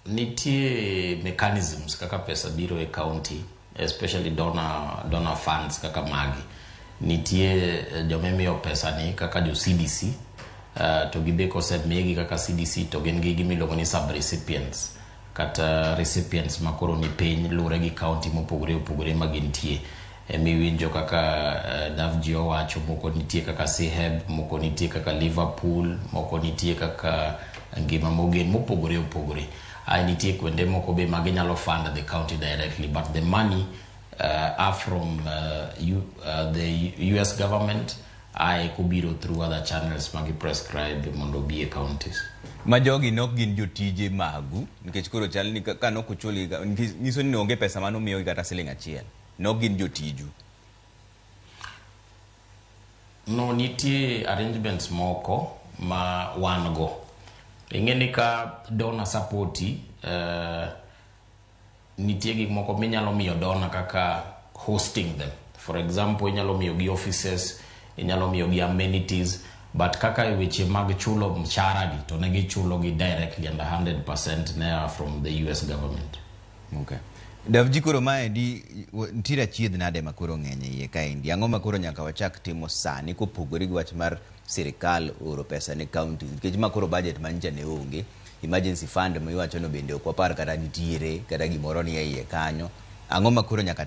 nitie mechanisms kaka pesa biro e county, especially donor funds kaka magi. Nitie jomemiyo pesa ni kaka jo CDC, to gibe kosemigi kaka CDC to gin gi gimiluongo ni sub-recipients kata recipients makoro ni piny lure gi county mopogore ma gintie. Miwinjo kaka Davji wacho, moko nitie kaka Seheb, moko nitie kaka Liverpool, moko nitie kaka Ngima Mogen, mopogore. Nitie kwende moko be maginyalo fund the county directly, but the money are from the US government. I kubiro through other channels magi prescribe mondo be counties. Majogi nok gin jotije magu nikech koro chal ni ka nok ochuli niso ni onge pesa mano miyo kata siling achiel. Nok gin jotiju. No, nitie arrangements moko ma wan go. Ingeni ka donor supporti nitie gik moko minyalo miyo donor kaka hosting them. For example, inyalo miyo gi offices, inyalo miyo gi amenities, but kaka weche mag chulo mshahara gi to ne gichulo gi directly and 100% ne from the US government. Okay. Davji koro mae di ntira chiedh nade makoro ng'enye iye kaendi. Ang'o makoro nyaka wachak timo sani kopogore gi wach mar sirikal oro pesa ne county. Nikech makoro budget manja ne onge. Emergency fund miwacho no bende ok wapar kata nitiere kata gimoro ni iye kanyo. Ang'o makoro nyaka